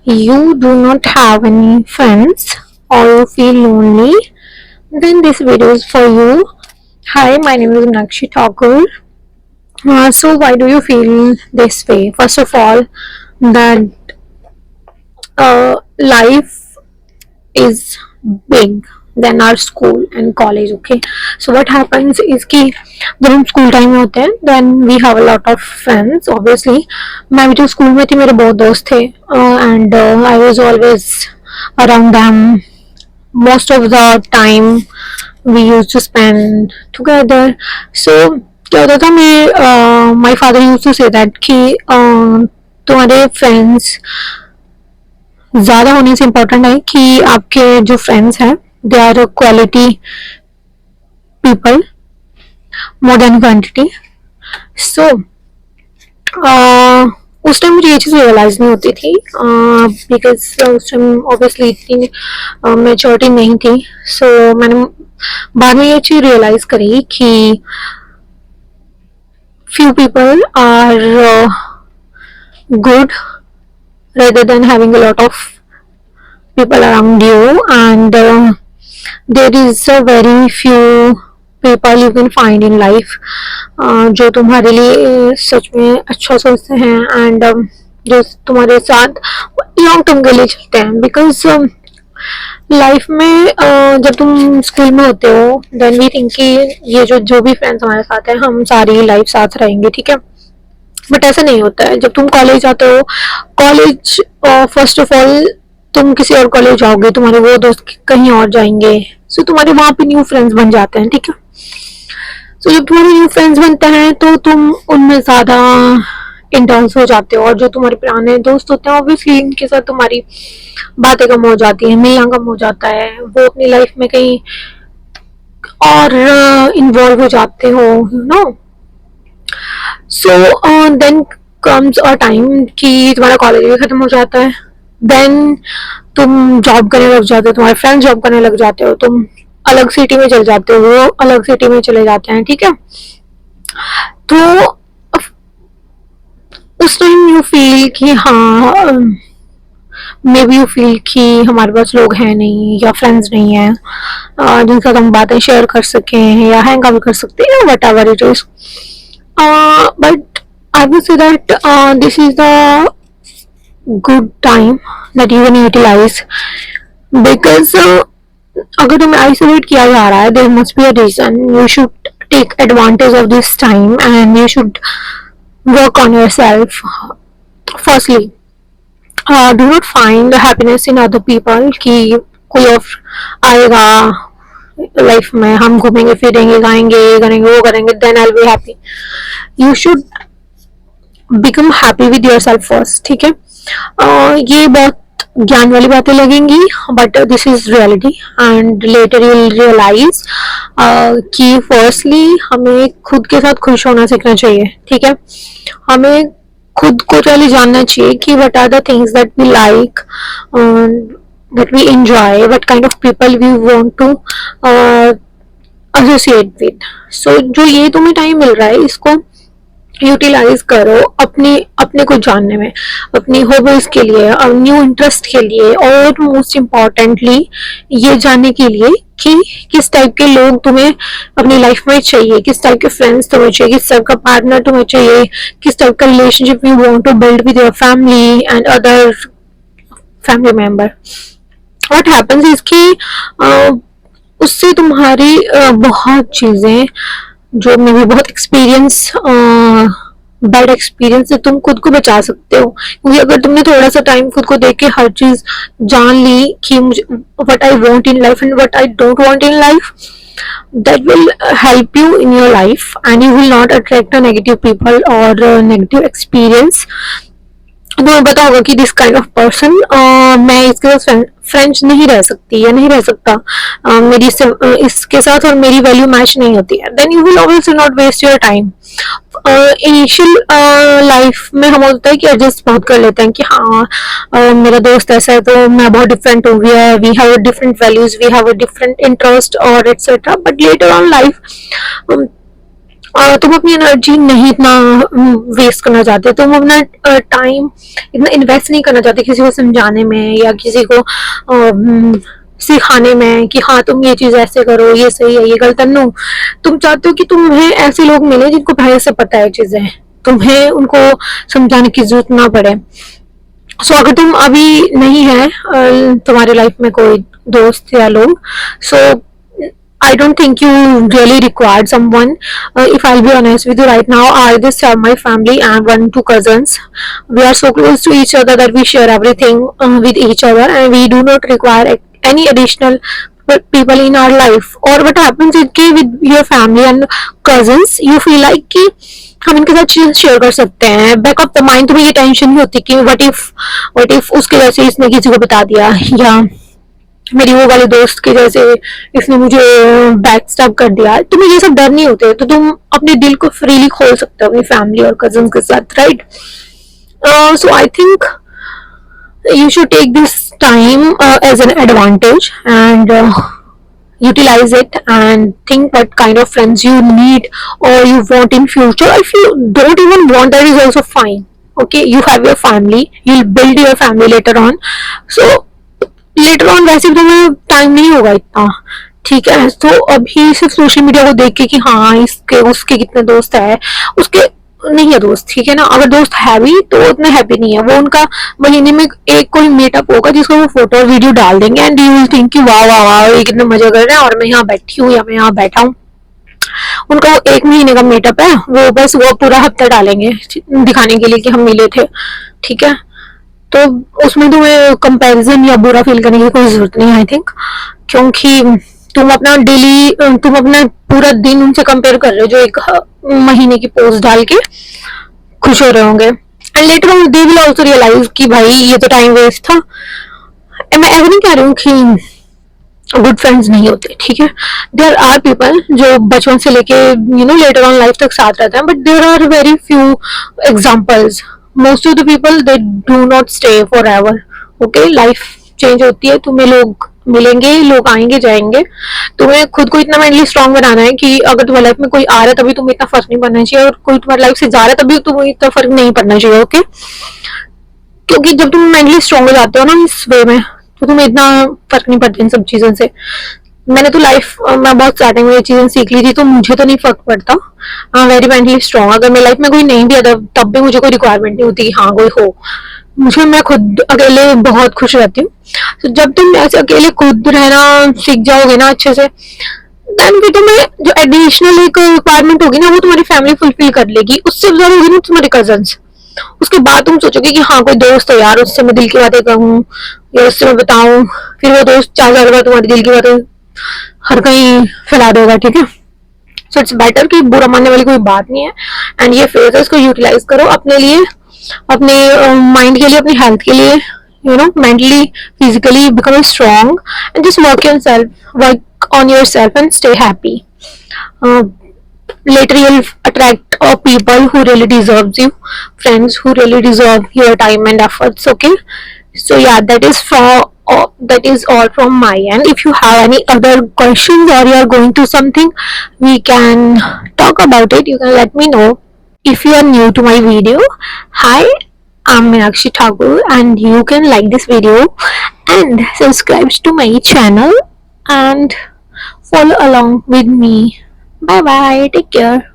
you do not have any friends or you feel lonely, then this video is for you. Hi, my name is Nakshi Thakur. So, why do you feel this way? First of all, that life is big than our school and college. Okay, so what happens is कि जब हम school time में होते हैं then we have a lot of friends. Obviously, मैं भी जो school में थी मेरे बहुत दोस्त थे and I was always around them. Most of the time we used to spend together. So क्या होता था मैं my father used to say that कि तुम्हारे friends ज़्यादा होने से इम्पोर्टेंट है कि आपके जो फ्रेंड्स हैं they are quality people more than quantity. So उस टाइम मुझे ये चीज़ रियलाइज नहीं होती थी बिकॉज उस टाइम ऑब्वियसली इतनी मेच्योरिटी नहीं थी. सो मैंने बाद में ये चीज़ रियलाइज करी कि few people are good rather than having a lot of people around you, and there is a very few people you can find in life जो तुम्हारे लिए सच में अच्छा सोचते हैं and जो तुम्हारे साथ लॉन्ग टर्म के लिए चलते हैं. बिकॉज लाइफ में जब तुम स्कूल में होते हो देन वी थिंक कि ये जो भी फ्रेंड्स हमारे साथ हैं हम सारी लाइफ साथ रहेंगे, ठीक है. बट ऐसा नहीं होता है. जब तुम कॉलेज जाते हो, कॉलेज फर्स्ट ऑफ ऑल तुम किसी और कॉलेज जाओगे, तुम्हारे वो दोस्त कहीं और जाएंगे, सो तुम्हारे वहाँ पे न्यू फ्रेंड्स बन जाते हैं, ठीक है. सो जब तुम्हारे न्यू फ्रेंड्स बनते हैं तो तुम उनमें ज़्यादा इंटर्न्स हो जाते हो, और जो तुम्हारे पुराने दोस्त होते हैं ऑब्वियसली इनके साथ तुम्हारी बातें कम हो जाती हैं, मिलना कम हो जाता है, वो अपनी लाइफ में कहीं और इन्वॉल्व हो जाते हो, you know. So then comes a time कि तुम्हारा कॉलेज भी खत्म हो जाता है, देन तुम जॉब करने लग जाते हो, तुम्हारे फ्रेंड्स जॉब करने लग जाते हो, तुम अलग सिटी में चल जाते हो, वो अलग सिटी में चले जाते हैं, ठीक है. तो उस टाइम यू फील कि हाँ मे बी यू फील कि हमारे पास लोग हैं नहीं या फ्रेंड्स नहीं है जिनके साथ हम बातें शेयर कर सकें या हैंग आउट कर सकते हैं, whatever it is. But I would say that this is the good time that you can utilize. Because अगर तुम्हें आइसोलेट किया जा रहा है there must be a reason. You should take advantage of this time and you should work on yourself. Firstly, do not find happiness in other people कि कोई और आएगा लाइफ में, हम घूमेंगे फिरेंगे गाएंगे ये करेंगे वो करेंगे, then I'll be happy. You should become happy with yourself first, ठीक है. ये बहुत ज्ञान वाली बातें लगेंगी but this is reality and later you will realize कि फर्स्टली हमें खुद के साथ खुश होना सीखना चाहिए, ठीक है. हमें खुद को पहले जानना चाहिए कि what are the things that we like, that we enjoy, what kind of people we want to associate with. So जो ये तुम्हें टाइम मिल रहा है इसको यूटिलाइज करो अपने को जानने में, अपनी हॉबीज के लिए, न्यू इंटरेस्ट के लिए, और मोस्ट इम्पॉर्टेंटली ये जानने के लिए कि किस टाइप के लोग तुम्हें अपनी लाइफ में चाहिए, किस टाइप के फ्रेंड्स तुम्हें चाहिए, किस टाइप का पार्टनर तुम्हें चाहिए, किस टाइप का relationship you want to build with your family and other family member. What happens is कि उससे तुम्हारी बहुत चीजें जो मेरे बहुत एक्सपीरियंस बैड एक्सपीरियंस से तुम खुद को बचा सकते हो. क्योंकि अगर तुमने थोड़ा सा टाइम खुद को देख के हर चीज जान ली कि मुझे what I want in life and what I don't want in life, that will help you in your life and you will not attract a negative people or negative experience. तुम्हें पता होगा कि दिस काइंड ऑफ पर्सन मैं इसके साथ friends नहीं रह सकती या नहीं रह सकता, मेरी इसके साथ और मेरी वैल्यू मैच नहीं होती है, then you will obviously not waste your time. Initial life में हम होता है कि एडजस्ट बहुत कर लेते हैं कि हाँ मेरा दोस्त ऐसा है तो मैं बहुत डिफरेंट हो गया, we have different values, we have a different interest और etcetera. But later on life तुम अपनी एनर्जी नहीं इतना वेस्ट करना चाहते, तुम अपना टाइम इतना इन्वेस्ट नहीं करना चाहते किसी को समझाने में या किसी को सिखाने में कि हाँ तुम ये चीज ऐसे करो, ये सही है ये गलत है। नो, तुम चाहते हो कि तुम्हें ऐसे लोग मिले जिनको पहले से पता है चीजें, तुम्हें उनको समझाने की जरूरत ना पड़े। सो अगर तुम अभी नहीं है तुम्हारी लाइफ में कोई दोस्त या लोग, सो I don't think you really required someone. If I'll be honest with you right now, I just have my family and 1-2 cousins. We are so close to each other that we share everything with each other, and we do not require any additional people in our life. Or what happens is कि with your family and cousins, you feel like कि हम इनके साथ चीज share कर सकते हैं। Back of the mind तुम्हें ये टेंशन नहीं होती कि what if उसके वजह से इसने किसी को बता दिया, या मेरी वो वाले दोस्त के जैसे इसने मुझे बैक स्टैब कर दिया। तुम्हें ये सब डर नहीं होते, तो तुम अपने दिल को फ्रीली खोल सकते हो अपनी फैमिली और कजन के साथ, right? So I think you should take this time as an advantage and utilize it and think what kind of friends you need or you want in future. If you don't even want, that is also fine. Okay, you have your family, you'll build your family later on, so later on वैसे भी तुम्हें time नहीं होगा इतना, ठीक है? तो अभी सिर्फ सोशल मीडिया को देख के कि हाँ इसके उसके कितने दोस्त है, उसके नहीं है दोस्त, ठीक है ना? अगर दोस्त है भी तो उतना हैप्पी नहीं है वो। उनका महीने में एक कोई मीटअप होगा जिसको वो फोटो और वीडियो डाल देंगे एंड यू विल थिंक कि वाह वाह वाह ये कितने मजे कर रहे हैं और मैं यहाँ बैठी हूँ या मैं यहाँ बैठा हूँ। उनका वो 1 महीने का मीटअप है, वो बस वो पूरा हफ्ता डालेंगे दिखाने के लिए कि हम मिले थे, ठीक है? तो उसमें तुम्हें कंपैरिजन या बुरा फील करने की कोई जरूरत नहीं, आई थिंक, क्योंकि तुम अपना डेली तुम अपना पूरा दिन उनसे कंपेयर कर रहे हो जो 1 महीने की पोस्ट डाल के खुश हो रहे होंगे। And later on they will also realize कि भाई ये तो टाइम वेस्ट था। मैं ऐसा नहीं कह रही हूँ कि गुड फ्रेंड्स नहीं होते, ठीक है? देयर आर पीपल जो बचपन से लेके लेटर ऑन लाइफ तक साथ रहते हैं, but there are very few examples. most of the people they do not stay forever. Okay, life change होती है, तुम्हें लोग मिलेंगे, लोग आएंगे जाएंगे। तुम्हें खुद को इतना मेंटली स्ट्रांग बनाना है कि अगर तुम्हारी लाइफ में कोई आ रहा है तभी तुम्हें इतना फर्क नहीं पड़ना चाहिए, और कोई तुम्हारी लाइफ से जा रहा है तभी तुम्हें इतना फर्क नहीं पड़ना चाहिए। ओके, क्योंकि जब तुम मेंटली स्ट्रांग हो जाते हो ना इस वे में, तो तुम्हें इतना फर्क नहीं पड़ता इन सब चीजों से। मैंने तो मैं बहुत स्टार्टिंग में ये चीजें सीख ली थी, तो मुझे तो नहीं फर्क पड़ता। वेरी मेंटली स्ट्रांग, अगर मेरी लाइफ में कोई नहीं भी आता तब भी मुझे कोई रिक्वायरमेंट नहीं होती कि हाँ कोई हो। मैं खुद अकेले बहुत खुश रहती हूँ। तो जब तुम ऐसे अकेले खुद रहना सीख जाओगे ना अच्छे से, देन फिर तुम्हें जो एडिशनल एक रिक्वायरमेंट होगी ना वो तुम्हारी फैमिली फुलफिल कर लेगी, उससे ज्यादा होगी ना तुम्हारे कजन्स। उसके बाद तुम सोचोगे कि हाँ कोई दोस्त हो यार, उससे मैं दिल की बातें कहूँ या उससे मैं बताऊं, फिर वो दोस्त 4 बार तुम्हारी दिल की बातें हर कहीं फैला देगा, ठीक है? सो इट्स बेटर कि बुरा मानने वाली कोई बात नहीं है। एंड ये फेज है, इसको यूटिलाइज करो अपने लिए, अपने माइंड के लिए, अपनी हेल्थ के लिए, mentally physically become strong and just work on your self and stay happy. Later you'll attract people who really deserves you, friends who really deserve your time and efforts. Okay, so yeah, that is all from my end. If you have any other questions or you are going through something, we can talk about it. You can let me know. If you are new to my video, hi, I'm Meenakshi Thakur, and you can like this video and subscribe to my channel and follow along with me. Bye bye, take care.